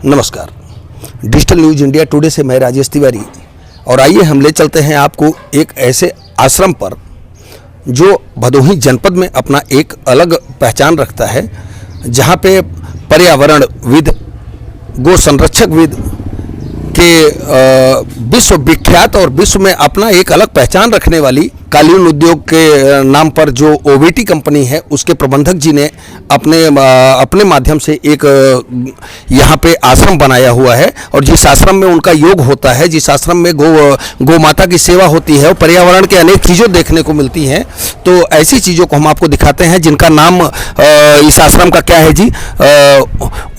नमस्कार, digital news India today से मैं राजेश तिवारी। और आइए हम ले चलते हैं आपको एक ऐसे आश्रम पर जो भदोही जनपद में अपना एक अलग पहचान रखता है, जहां पे पर्यावरणविद, गो संरक्षकविद के विश्व विख्यात और विश्व में अपना एक अलग पहचान रखने वाली कालीन उद्योग के नाम पर जो ओबीटी कंपनी है, उसके प्रबंधक जी ने अपने माध्यम से एक यहाँ पे आश्रम बनाया हुआ है। और जिस आश्रम में उनका योग होता है, जिस आश्रम में गौ माता की सेवा होती है और पर्यावरण के अनेक चीज़ों देखने को मिलती हैं, तो ऐसी चीज़ों को हम आपको दिखाते हैं जिनका नाम इस आश्रम का क्या है जी,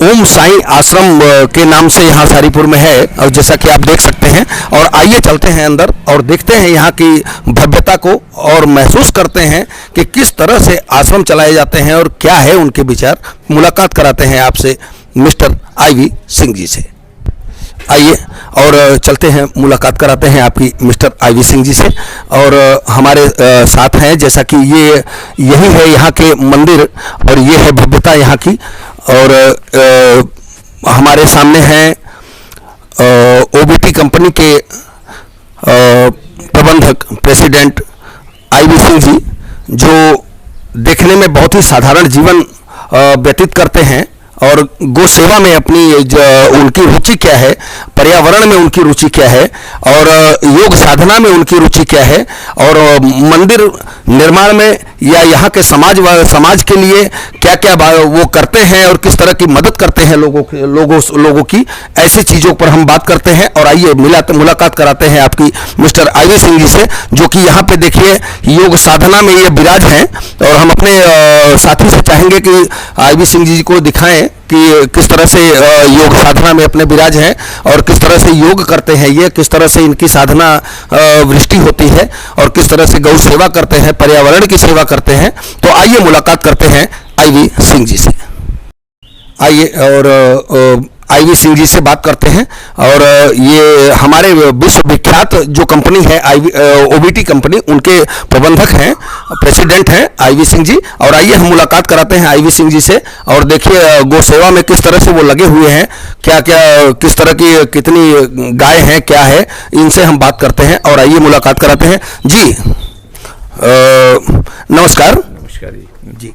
ओम साई आश्रम के नाम से यहाँ सारीपुर में है। और जैसा कि आप देख सकते हैं, और आइए चलते हैं अंदर और देखते हैं यहाँ की भव्यता को और महसूस करते हैं कि किस तरह से आश्रम चलाए जाते हैं और क्या है उनके विचार। मुलाकात कराते हैं आपसे मिस्टर आईवी सिंह जी से। आइए और चलते हैं, मुलाकात कराते हैं आपकी मिस्टर आईवी सिंह जी से। और हमारे साथ हैं, जैसा कि यही है यहाँ के मंदिर और ये है भव्यता यहाँ की। और हमारे सामने हैं ओबीटी कंपनी के प्रबंधक प्रेसिडेंट आईवी सिंह जी, जो देखने में बहुत ही साधारण जीवन व्यतीत करते हैं और गौ सेवा में उनकी रुचि क्या है, पर्यावरण में उनकी रुचि क्या है, और योग साधना में उनकी रुचि क्या है, और मंदिर निर्माण में या यहाँ के समाज के लिए क्या क्या वो करते हैं और किस तरह की मदद करते हैं लोगों की, ऐसी चीज़ों पर हम बात करते हैं। और आइए मुलाकात कराते हैं आपकी मिस्टर आईवी सिंह जी से, जो कि यहाँ पे देखिए योग साधना में ये विराज हैं। और हम अपने साथी से चाहेंगे कि आईवी सिंह जी को दिखाएं कि किस तरह से योग साधना में अपने विराज हैं और किस तरह से योग करते हैं, ये किस तरह से इनकी साधना वृष्टि होती है और किस तरह से गौ सेवा करते हैं, पर्यावरण की सेवा करते हैं। तो आइए मुलाकात करते हैं आईवी सिंह जी से। आइए और आईवी सिंह जी से बात करते हैं। और ये हमारे विश्व विख्यात जो कंपनी है ओबीटी कंपनी, उनके प्रबंधक हैं, प्रेसिडेंट हैं आईवी सिंह जी। और आइए हम मुलाकात कराते हैं आईवी सिंह जी से और देखिए गौ सेवा में किस तरह से वो लगे हुए हैं, क्या क्या किस तरह की कितनी गाय हैं, क्या है, इनसे हम बात करते हैं। और आइए मुलाकात कराते हैं जी। नमस्कार। नमस्कार जी।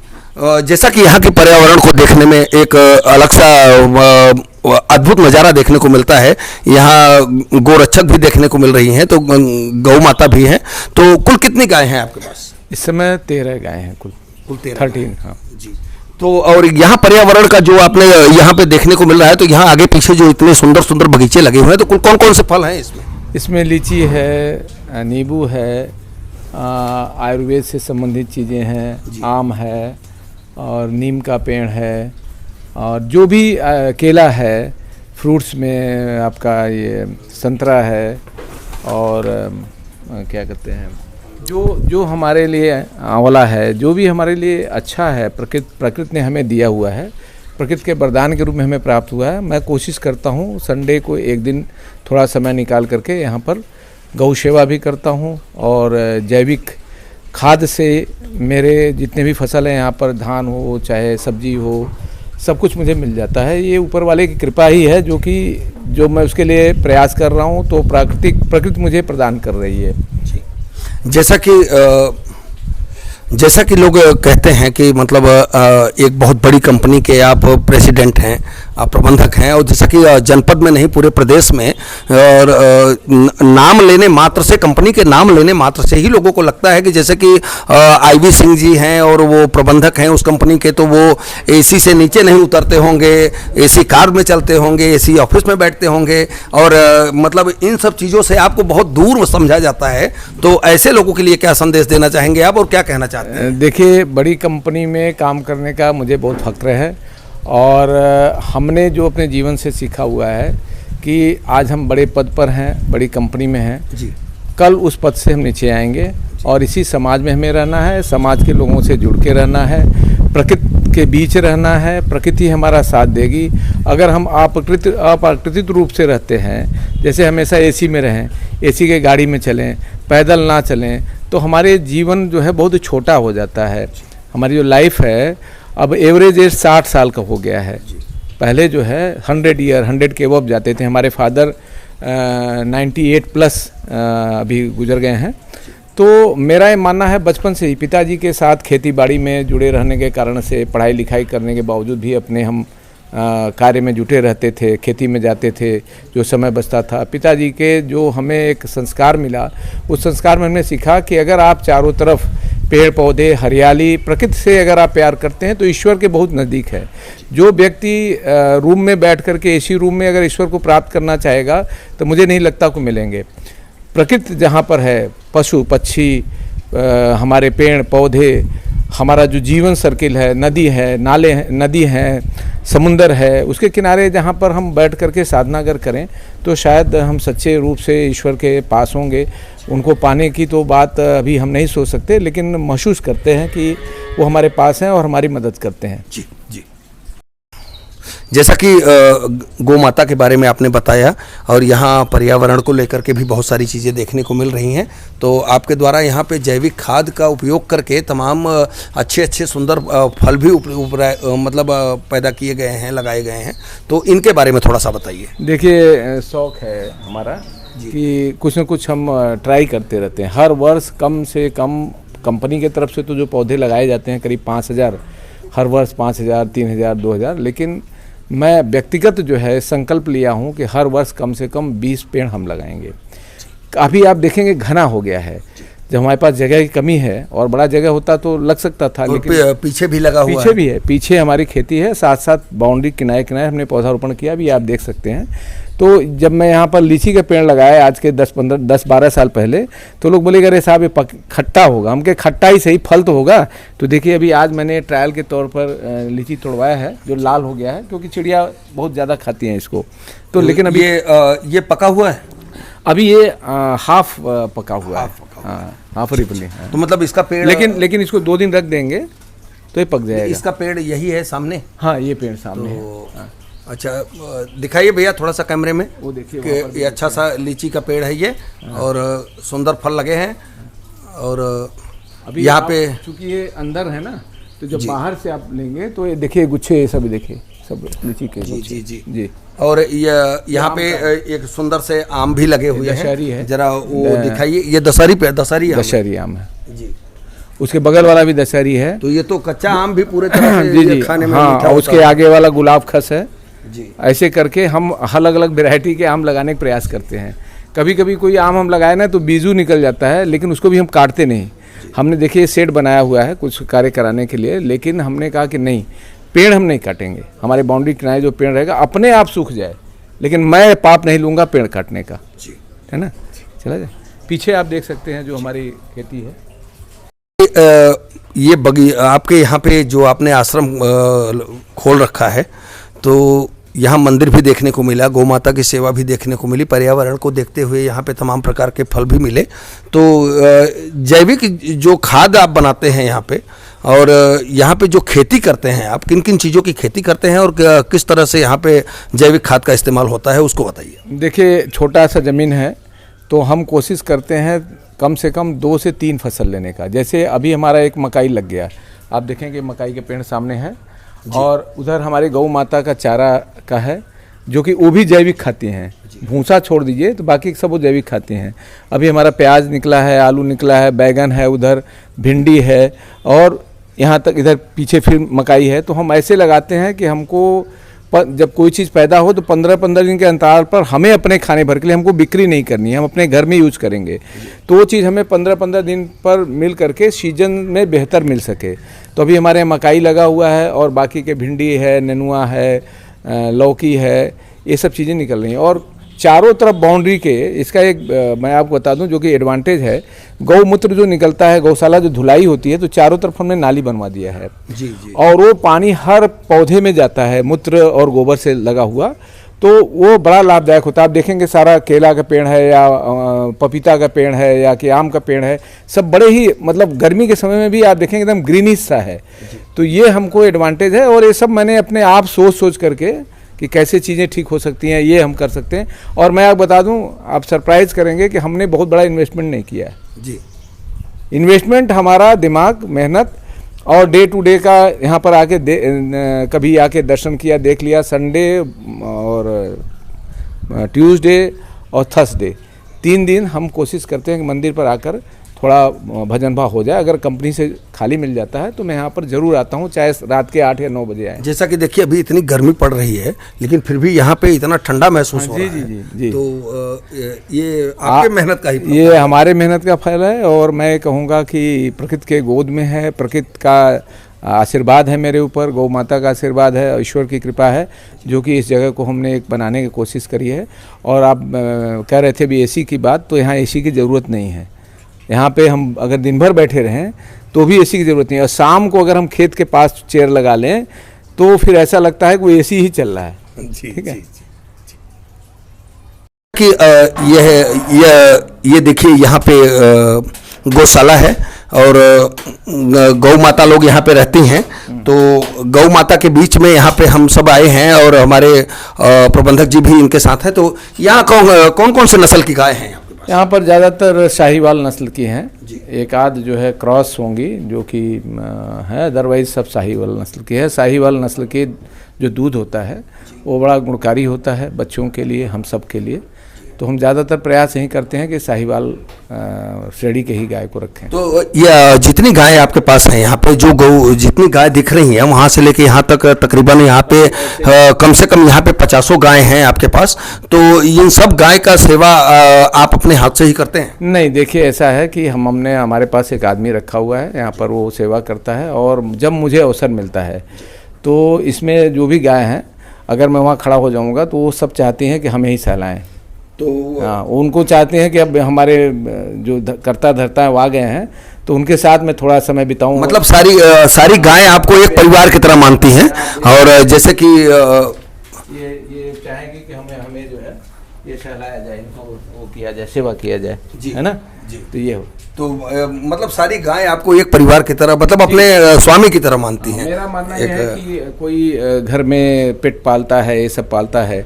जैसा कि यहाँ के पर्यावरण को देखने में एक अलग सा अद्भुत नज़ारा देखने को मिलता है, यहाँ गोरक्षक भी देखने को मिल रही हैं, तो गौ माता भी हैं। तो कुल कितनी गाय हैं आपके पास? इस समय 13 गाय हैं कुल 13। हाँ जी। तो और यहाँ पर्यावरण का जो आपने यहाँ पे देखने को मिल रहा है, तो यहाँ आगे पीछे जो इतने सुंदर सुंदर बगीचे लगे हुए हैं, तो कुल कौन कौन से फल हैं इसमें? इसमें लीची है, नींबू है, आयुर्वेद से संबंधित चीज़ें हैं, आम है और नीम का पेड़ है, और जो भी केला है, फ्रूट्स में आपका ये संतरा है, और क्या कहते हैं, जो हमारे लिए आंवला है, जो भी हमारे लिए अच्छा है, प्रकृति ने हमें दिया हुआ है, प्रकृति के वरदान के रूप में हमें प्राप्त हुआ है। मैं कोशिश करता हूँ संडे को एक दिन थोड़ा समय निकाल करके यहाँ पर गौ सेवा भी करता हूँ, और जैविक खाद से मेरे जितने भी फसल हैं यहाँ पर, धान हो चाहे सब्जी हो, सब कुछ मुझे मिल जाता है। ये ऊपर वाले की कृपा ही है, जो मैं उसके लिए प्रयास कर रहा हूँ, तो प्रकृति मुझे प्रदान कर रही है। जैसा कि लोग कहते हैं कि मतलब एक बहुत बड़ी कंपनी के आप प्रेसिडेंट हैं, आप प्रबंधक हैं, और जैसा कि जनपद में नहीं पूरे प्रदेश में, और नाम लेने मात्र से, कंपनी के नाम लेने मात्र से ही लोगों को लगता है कि जैसे कि आईवी सिंह जी हैं और वो प्रबंधक हैं उस कंपनी के, तो वो एसी से नीचे नहीं उतरते होंगे, एसी कार में चलते होंगे, एसी ऑफिस में बैठते होंगे, और मतलब इन सब चीज़ों से आपको बहुत दूर समझा जाता है। तो ऐसे लोगों के लिए क्या संदेश देना चाहेंगे आप और क्या कहना चाहते हैं? देखिए, बड़ी कंपनी में काम करने का मुझे बहुत फक्र है, और हमने जो अपने जीवन से सीखा हुआ है कि आज हम बड़े पद पर हैं, बड़ी कंपनी में हैं जी, कल उस पद से हम नीचे आएंगे, और इसी समाज में हमें रहना है, समाज के लोगों से जुड़ के रहना है, प्रकृति के बीच रहना है, प्रकृति हमारा साथ देगी। अगर हम अप्राकृतिक रूप से रहते हैं, जैसे हमेशा एसी में रहें, एसी के गाड़ी में चलें, पैदल ना चलें, तो हमारे जीवन जो है बहुत छोटा हो जाता है। हमारी जो लाइफ है अब एवरेज एज 60 साल का हो गया है। पहले जो है 100 ईयर 100 के अबव जाते थे। हमारे फादर 98 प्लस अभी गुजर गए हैं। तो मेरा ये मानना है बचपन से ही पिताजी के साथ खेती बाड़ी में जुड़े रहने के कारण से, पढ़ाई लिखाई करने के बावजूद भी अपने हम कार्य में जुटे रहते थे, खेती में जाते थे जो समय बचता था। पिताजी के जो हमें एक संस्कार मिला, उस संस्कार में हमने सीखा कि अगर आप चारों तरफ पेड़ पौधे हरियाली प्रकृति से अगर आप प्यार करते हैं तो ईश्वर के बहुत नज़दीक है। जो व्यक्ति रूम में बैठ करके एसी रूम में अगर ईश्वर को प्राप्त करना चाहेगा तो मुझे नहीं लगता को मिलेंगे। प्रकृति जहाँ पर है, पशु पक्षी, हमारे पेड़ पौधे, हमारा जो जीवन सर्किल है, नदी है, नाले हैं, नदी हैं, समुंदर है, उसके किनारे जहाँ पर हम बैठ करके साधना अगर करें तो शायद हम सच्चे रूप से ईश्वर के पास होंगे। उनको पाने की तो बात अभी हम नहीं सोच सकते, लेकिन महसूस करते हैं कि वो हमारे पास हैं और हमारी मदद करते हैं। जी जी। जैसा कि गौ माता के बारे में आपने बताया और यहाँ पर्यावरण को लेकर के भी बहुत सारी चीज़ें देखने को मिल रही हैं, तो आपके द्वारा यहाँ पे जैविक खाद का उपयोग करके तमाम अच्छे अच्छे सुंदर फल भी मतलब पैदा किए गए हैं, लगाए गए हैं, तो इनके बारे में थोड़ा सा बताइए। देखिए, शौक है हमारा कि कुछ न कुछ हम ट्राई करते रहते हैं। हर वर्ष कम से कम कंपनी की तरफ से तो जो पौधे लगाए जाते हैं करीब 5000 हर वर्ष, 5000, 3000, 2000, लेकिन मैं व्यक्तिगत जो है संकल्प लिया हूँ कि हर वर्ष कम से कम 20 पेड़ हम लगाएंगे। अभी आप देखेंगे घना हो गया है, जब हमारे पास जगह की कमी है, और बड़ा जगह होता तो लग सकता था, लेकिन पीछे भी लगा हुआ पीछे भी है, पीछे हमारी खेती है, साथ साथ बाउंड्री किनारे किनारे हमने पौधारोपण किया, भी आप देख सकते हैं। तो जब मैं यहाँ पर लीची का पेड़ लगाया आज के 10-12 साल पहले, तो लोग बोले अरे साहब ये खट्टा होगा। हम कहे खट्टा ही सही, फल तो होगा। तो देखिए अभी आज मैंने ट्रायल के तौर पर लीची तोड़वाया है जो लाल हो गया है, क्योंकि चिड़िया बहुत ज़्यादा खाती हैं इसको। तो लेकिन अभी ये पका हुआ है, अभी ये हाफ पका हुआ है, हाफ रिपली है। तो मतलब इसका पेड़, लेकिन इसको 2 दिन रख देंगे तो ये पक जाएगा। इसका पेड़ यही है सामने? हाँ, ये पेड़ सामने है। अच्छा, दिखाइए भैया थोड़ा सा कैमरे में। वो देखिए ये अच्छा सा लीची का पेड़ है ये, और सुंदर फल लगे हैं। और अभी यहाँ पे चूंकि ये अंदर है ना, तो जब बाहर से आप लेंगे तो ये देखिए गुच्छे, सब देखिए, सब लीची के जी जी जी जी। और यहाँ पे एक सुंदर से आम भी लगे हुए हैं, जरा वो दिखाइए। ये दशहरी आम है जी। उसके बगल वाला भी दशहरी है। तो ये तो कच्चा आम भी पूरे तरह से जी खाने में हाँ, और उसके आगे वाला गुलाब खस है जी। ऐसे करके हम अलग अलग वैरायटी के आम लगाने का प्रयास करते हैं। कभी कभी कोई आम हम लगाए ना तो बीजू निकल जाता है, लेकिन उसको भी हम काटते नहीं। हमने देखिए सेट बनाया हुआ है कुछ कार्य कराने के लिए, लेकिन हमने कहा कि नहीं, पेड़ हम नहीं काटेंगे। हमारे बाउंड्री किनारे जो पेड़ रहेगा अपने आप सूख जाए, लेकिन मैं पाप नहीं लूँगा पेड़ काटने का, है ना। चला जाए, पीछे आप देख सकते हैं जो हमारी खेती है। ये आपके यहाँ पे जो आपने आश्रम खोल रखा है, तो यहाँ मंदिर भी देखने को मिला, गौ माता की सेवा भी देखने को मिली, पर्यावरण को देखते हुए यहाँ पे तमाम प्रकार के फल भी मिले। तो जैविक जो खाद आप बनाते हैं यहाँ पे, और यहाँ पे जो खेती करते हैं आप, किन किन चीज़ों की खेती करते हैं और किस तरह से यहाँ पे जैविक खाद का इस्तेमाल होता है, उसको बताइए। देखिए, छोटा सा ज़मीन है तो हम कोशिश करते हैं कम से कम 2 से 3 फसल लेने का। जैसे अभी हमारा एक मकाई लग गया, आप देखेंगे मकाई के पेड़ सामने है, और उधर हमारे गौ माता का चारा का है, जो कि वो भी जैविक खाती हैं। भूसा छोड़ दीजिए तो बाकी सब वो जैविक खाती हैं। अभी हमारा प्याज निकला है, आलू निकला है, बैगन है, उधर भिंडी है, और यहाँ तक इधर पीछे फिर मकाई है। तो हम ऐसे लगाते हैं कि हमको जब कोई चीज़ पैदा हो तो 15-15 दिन के अंतराल पर हमें अपने खाने भर के लिए, हमको बिक्री नहीं करनी है, हम अपने घर में यूज करेंगे। तो वो चीज़ हमें 15-15 दिन पर मिल करके सीजन में बेहतर मिल सके। तो अभी हमारे यहाँ मकाई लगा हुआ है, और बाकी के भिंडी है, नेनुआ है, लौकी है, ये सब चीज़ें निकल रही हैं। और चारों तरफ बाउंड्री के, इसका एक मैं आपको बता दूं जो कि एडवांटेज है, गौमूत्र जो निकलता है, गौशाला जो धुलाई होती है, तो चारों तरफ हमने नाली बनवा दिया है जी जी। और वो पानी हर पौधे में जाता है, मूत्र और गोबर से लगा हुआ, तो वो बड़ा लाभदायक होता है। आप देखेंगे सारा केला का पेड़ है, या पपीता का पेड़ है, या कि आम का पेड़ है, सब बड़े ही, मतलब गर्मी के समय में भी आप देखेंगे एकदम ग्रीनिश सा है। तो ये हमको एडवांटेज है, और ये सब मैंने अपने आप सोच करके कि कैसे चीज़ें ठीक हो सकती हैं, ये हम कर सकते हैं। और मैं आपको बता दूं, आप सरप्राइज़ करेंगे कि हमने बहुत बड़ा इन्वेस्टमेंट नहीं किया है जी। इन्वेस्टमेंट हमारा दिमाग, मेहनत और डे टू डे का यहाँ पर आके कभी आके दर्शन किया, देख लिया। संडे और ट्यूसडे और थर्सडे 3 दिन हम कोशिश करते हैं कि मंदिर पर आकर थोड़ा भजन भाव हो जाए। अगर कंपनी से खाली मिल जाता है तो मैं यहाँ पर ज़रूर आता हूँ, चाहे रात के 8 या 9 बजे आए। जैसा कि देखिए अभी इतनी गर्मी पड़ रही है लेकिन फिर भी यहाँ पे इतना ठंडा महसूस हो रहा है। जी। तो ये आपके मेहनत का ही ये हमारे मेहनत का फल है और मैं कहूँगा कि प्रकृति के गोद में है, प्रकृति का आशीर्वाद है मेरे ऊपर, गौ माता का आशीर्वाद है, ईश्वर की कृपा है जो कि इस जगह को हमने एक बनाने की कोशिश करी है। और आप कह रहे थे भी एसी की बात, तो यहाँ एसी की ज़रूरत नहीं है। यहाँ पे हम अगर दिन भर बैठे रहें तो भी एसी की ज़रूरत नहीं है। और शाम को अगर हम खेत के पास चेयर लगा लें तो फिर ऐसा लगता है कि वो एसी ही चल रहा है। ठीक है कि ये देखिए यहाँ पे गौशाला है और गौ माता लोग यहाँ पे रहती हैं। तो गौ माता के बीच में यहाँ पे हम सब आए हैं और हमारे प्रबंधक जी भी इनके साथ हैं। तो यहाँ कौन कौन से नस्ल की गाय हैं? यहाँ पर ज़्यादातर शाहीवाल नस्ल की हैं, एक आध जो है क्रॉस होंगी जो कि है, अदरवाइज सब शाहीवाल नस्ल की है। शाहीवाल नस्ल के जो दूध होता है वो बड़ा गुणकारी होता है बच्चों के लिए, हम सब के लिए। तो हम ज़्यादातर प्रयास यही करते हैं कि शाहीवाल श्रेणी के ही गाय को रखें। तो ये जितनी गाय आपके पास हैं यहाँ पे, जो गौ जितनी गाय दिख रही हैं वहाँ से लेके यहाँ तक तकरीबन यहाँ पे कम से कम यहाँ पे 50 गाय हैं आपके पास। तो इन सब गाय का सेवा आप अपने हाथ से ही करते हैं? नहीं, देखिए ऐसा है कि हमने हमारे पास एक आदमी रखा हुआ है यहाँ पर, वो सेवा करता है। और जब मुझे अवसर मिलता है तो इसमें जो भी गाय हैं, अगर मैं वहाँ खड़ा हो जाऊँगा तो वो सब चाहती हैं कि हमें ही सहलाएँ। तो हाँ, उनको चाहते हैं कि अब हमारे जो करता धरता है वो आ गए हैं तो उनके साथ में थोड़ा समय बिताऊं। मतलब सारी गायें आपको एक परिवार की तरह मानती हैं। और जैसे कि ये चाहेंगे कि हमें जो है ये सहलाया जाए, वो किया जाए, सेवा किया जाए, है ना जी। तो ये हो तो मतलब सारी गाय आपको एक परिवार की तरह, मतलब अपने स्वामी की तरह मानती हैं। मेरा मानना यह है कि कोई घर में पेट पालता है, ये सब पालता है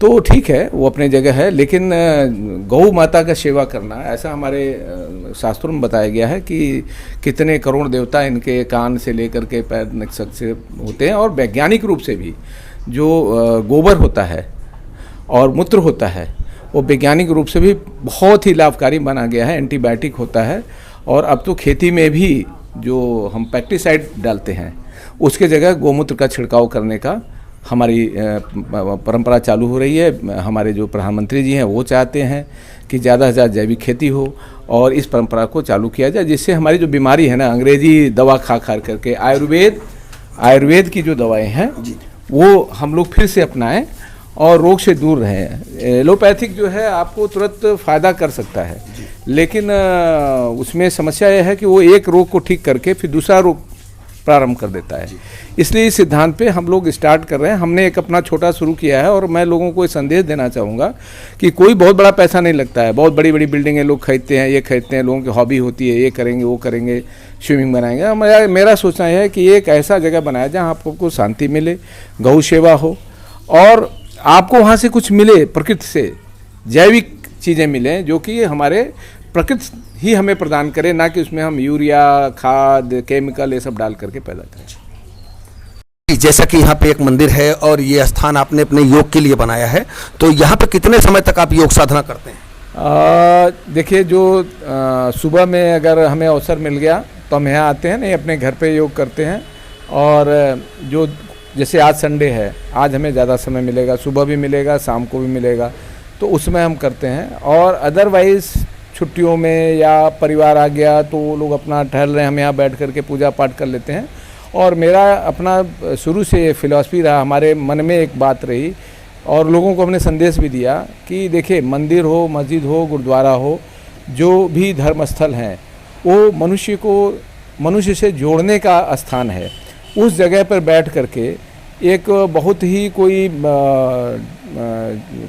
तो ठीक है, वो अपने जगह है। लेकिन गौ माता का सेवा करना, ऐसा हमारे शास्त्रों में बताया गया है कि कितने करोड़ देवता इनके कान से लेकर के पैर तक से होते हैं। और वैज्ञानिक रूप से भी जो गोबर होता है और मूत्र होता है वो वैज्ञानिक रूप से भी बहुत ही लाभकारी माना गया है, एंटीबायोटिक होता है। और अब तो खेती में भी जो हम पेस्टिसाइड डालते हैं उसके जगह गोमूत्र का छिड़काव करने का हमारी परंपरा चालू हो रही है। हमारे जो प्रधानमंत्री जी हैं वो चाहते हैं कि ज़्यादा से ज़्यादा जैविक खेती हो और इस परंपरा को चालू किया जाए, जिससे हमारी जो बीमारी है ना, अंग्रेजी दवा खा करके आयुर्वेद की जो दवाएं हैं वो हम लोग फिर से अपनाएं और रोग से दूर रहें। एलोपैथिक जो है आपको तुरंत फ़ायदा कर सकता है, लेकिन उसमें समस्या यह है कि वो एक रोग को ठीक करके फिर दूसरा रोग प्रारंभ कर देता है। इसलिए इस सिद्धांत पे हम लोग स्टार्ट कर रहे हैं। हमने एक अपना छोटा शुरू किया है और मैं लोगों को ये संदेश देना चाहूँगा कि कोई बहुत बड़ा पैसा नहीं लगता है। बहुत बड़ी बड़ी बिल्डिंगें लोग खरीदते हैं, ये खरीदते हैं, लोगों की हॉबी होती है, ये करेंगे वो करेंगे, स्विमिंग बनाएंगे। मेरा सोचना यह है कि एक ऐसा जगह बनाया जहाँ आपको शांति मिले, गौ सेवा हो और आपको वहाँ से कुछ मिले, प्रकृति से जैविक चीज़ें मिलें जो कि हमारे प्रकृति ही हमें प्रदान करे, ना कि उसमें हम यूरिया, खाद, केमिकल ये सब डाल करके पैदा करें। जैसा कि यहाँ पे एक मंदिर है और ये स्थान आपने अपने योग के लिए बनाया है, तो यहाँ पे कितने समय तक आप योग साधना करते हैं? देखिए, जो सुबह में अगर हमें अवसर मिल गया तो हम यहाँ आते हैं, नहीं अपने घर पे योग करते हैं। और जो जैसे आज संडे है, आज हमें ज़्यादा समय मिलेगा, सुबह भी मिलेगा, शाम को भी मिलेगा, तो उसमें हम करते हैं। और अदरवाइज़ छुट्टियों में या परिवार आ गया तो वो लोग अपना टहल रहे हैं, हम यहाँ बैठ करके पूजा पाठ कर लेते हैं। और मेरा अपना शुरू से फिलॉसफी रहा, हमारे मन में एक बात रही और लोगों को हमने संदेश भी दिया कि देखिए, मंदिर हो, मस्जिद हो, गुरुद्वारा हो, जो भी धर्म स्थल हैं वो मनुष्य से जोड़ने का स्थान है। उस जगह पर बैठ करके एक बहुत ही कोई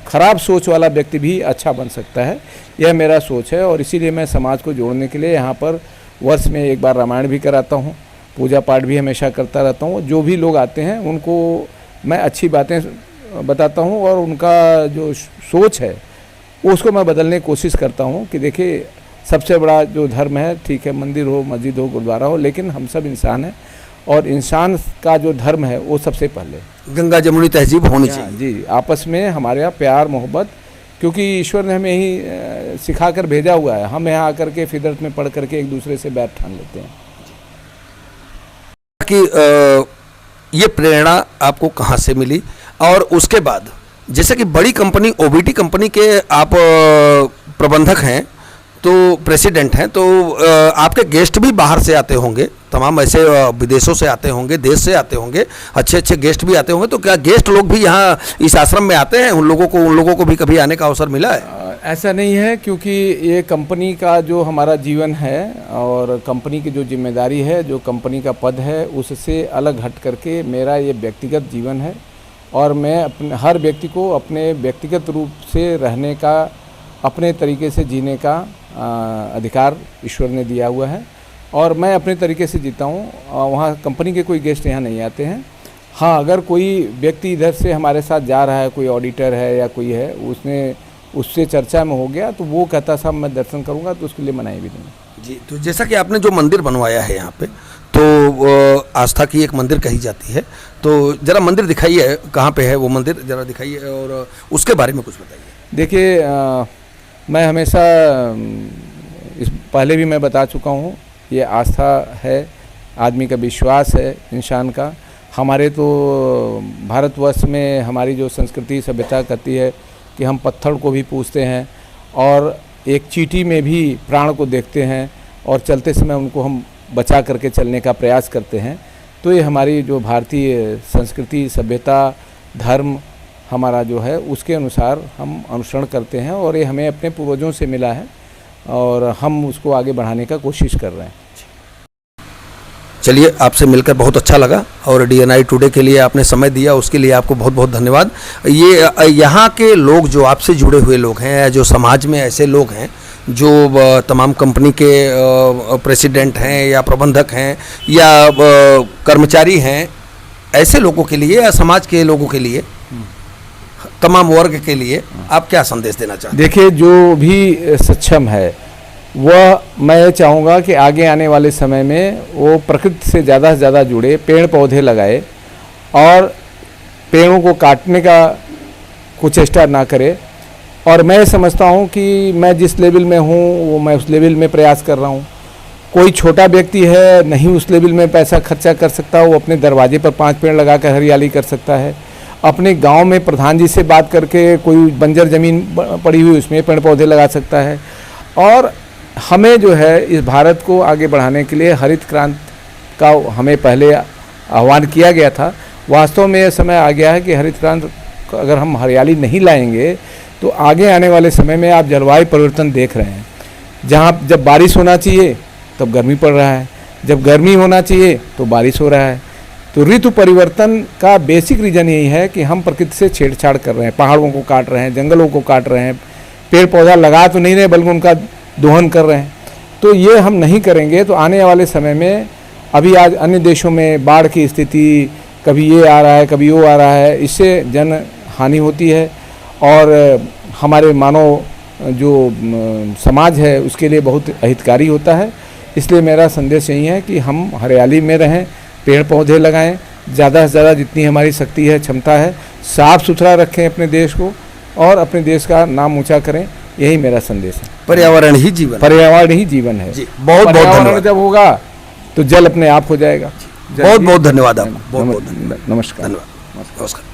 ख़राब सोच वाला व्यक्ति भी अच्छा बन सकता है, यह मेरा सोच है। और इसीलिए मैं समाज को जोड़ने के लिए यहाँ पर वर्ष में एक बार रामायण भी कराता हूँ, पूजा पाठ भी हमेशा करता रहता हूँ। जो भी लोग आते हैं उनको मैं अच्छी बातें बताता हूँ और उनका जो सोच है उसको मैं बदलने की कोशिश करता हूँ कि देखिए, सबसे बड़ा जो धर्म है, ठीक है, मंदिर हो, मस्जिद हो, गुरुद्वारा हो, लेकिन हम सब इंसान हैं और इंसान का जो धर्म है वो सबसे पहले गंगा जमुनी तहजीब होनी चाहिए। जी, आपस में हमारे यहाँ प्यार मोहब्बत, क्योंकि ईश्वर ने हमें यही सिखा कर भेजा हुआ है। हम यहाँ आकर के फितरत में पढ़ करके एक दूसरे से बैर ठान लेते हैं। कि ये प्रेरणा आपको कहाँ से मिली, और उसके बाद जैसे कि बड़ी कंपनी ओबीटी कंपनी के आप प्रबंधक हैं, तो प्रेसिडेंट हैं, तो आपके गेस्ट भी बाहर से आते होंगे, तमाम ऐसे विदेशों से आते होंगे, देश से आते होंगे, अच्छे अच्छे गेस्ट भी आते होंगे। तो क्या गेस्ट लोग भी यहाँ इस आश्रम में आते हैं? उन लोगों को भी कभी आने का अवसर मिला है? ऐसा नहीं है, क्योंकि ये कंपनी का जो हमारा जीवन है और कंपनी की जो जिम्मेदारी है, जो कंपनी का पद है, उससे अलग हट करके मेरा ये व्यक्तिगत जीवन है और मैं अपने हर व्यक्ति को अपने व्यक्तिगत रूप से रहने का, अपने तरीके से जीने का अधिकार ईश्वर ने दिया हुआ है और मैं अपने तरीके से जीता हूँ। वहाँ कंपनी के कोई गेस्ट यहाँ नहीं आते हैं। हाँ, अगर कोई व्यक्ति इधर से हमारे साथ जा रहा है, कोई ऑडिटर है या कोई है, उससे चर्चा में हो गया तो वो कहता साहब मैं दर्शन करूँगा, तो उसके लिए मनाही भी नहीं। जी, तो जैसा कि आपने जो मंदिर बनवाया है यहाँ पे, तो आस्था की एक मंदिर कही जाती है, तो ज़रा मंदिर दिखाइए, कहाँ पे है वो मंदिर, ज़रा दिखाइए और उसके बारे में कुछ बताइए। देखिए, मैं हमेशा इस पहले भी मैं बता चुका हूँ, ये आस्था है, आदमी का विश्वास है इंसान का। हमारे तो भारतवर्ष में हमारी जो संस्कृति सभ्यता कहती है कि हम पत्थर को भी पूजते हैं और एक चींटी में भी प्राण को देखते हैं और चलते समय उनको हम बचा करके चलने का प्रयास करते हैं। तो ये हमारी जो भारतीय संस्कृति सभ्यता धर्म हमारा जो है उसके अनुसार हम अनुसरण करते हैं और ये हमें अपने पूर्वजों से मिला है और हम उसको आगे बढ़ाने का कोशिश कर रहे हैं। चलिए, आपसे मिलकर बहुत अच्छा लगा और DNI टुडे के लिए आपने समय दिया, उसके लिए आपको बहुत बहुत धन्यवाद। ये यहाँ के लोग जो आपसे जुड़े हुए लोग हैं, जो समाज में ऐसे लोग हैं जो तमाम कंपनी के प्रेसिडेंट हैं या प्रबंधक हैं या कर्मचारी हैं, ऐसे लोगों के लिए या समाज के लोगों के लिए, तमाम वर्ग के लिए आप क्या संदेश देना चाहते हैं? देखिए, जो भी सक्षम है वह मैं चाहूँगा कि आगे आने वाले समय में वो प्रकृति से ज़्यादा जुड़े, पेड़ पौधे लगाए और पेड़ों को काटने का कुछ चेष्टा ना करे। और मैं समझता हूँ कि मैं जिस लेवल में हूँ वो मैं उस लेवल में प्रयास कर रहा हूँ। कोई छोटा व्यक्ति है, नहीं उस लेवल में पैसा खर्चा कर सकता, वो अपने दरवाजे पर 5 पेड़ लगा कर हरियाली कर सकता है। अपने गांव में प्रधान जी से बात करके कोई बंजर ज़मीन पड़ी हुई उसमें पेड़ पौधे लगा सकता है। और हमें जो है इस भारत को आगे बढ़ाने के लिए हरित क्रांति का हमें पहले आह्वान किया गया था। वास्तव में यह समय आ गया है कि हरित क्रांति अगर हम हरियाली नहीं लाएंगे तो आगे आने वाले समय में आप जलवायु परिवर्तन देख रहे हैं। जहाँ जब बारिश होना चाहिए तब गर्मी पड़ रहा है, जब गर्मी होना चाहिए तो बारिश हो रहा है। तो ऋतु परिवर्तन का बेसिक रीज़न यही है कि हम प्रकृति से छेड़छाड़ कर रहे हैं, पहाड़ों को काट रहे हैं, जंगलों को काट रहे हैं, पेड़ पौधा लगा तो नहीं रहे बल्कि उनका दोहन कर रहे हैं। तो ये हम नहीं करेंगे तो आने वाले समय में, अभी आज अन्य देशों में बाढ़ की स्थिति, कभी ये आ रहा है कभी वो आ रहा है, इससे जन हानि होती है और हमारे मानव जो समाज है उसके लिए बहुत अहितकारी होता है। इसलिए मेरा संदेश यही है कि हम हरियाली में रहें, पेड़ पौधे लगाएं, ज़्यादा से ज़्यादा जितनी हमारी शक्ति है, क्षमता है, साफ़ सुथरा रखें अपने देश को और अपने देश का नाम ऊंचा करें। यही मेरा संदेश है। पर्यावरण ही जीवन, पर्यावरण ही जीवन है जी। बहुत बहुत धन्यवाद। जब होगा तो जल अपने आप हो जाएगा। बहुत बहुत धन्यवाद आपको। बहुत बहुत नमस्कार। धन्यवाद। नमस्कार।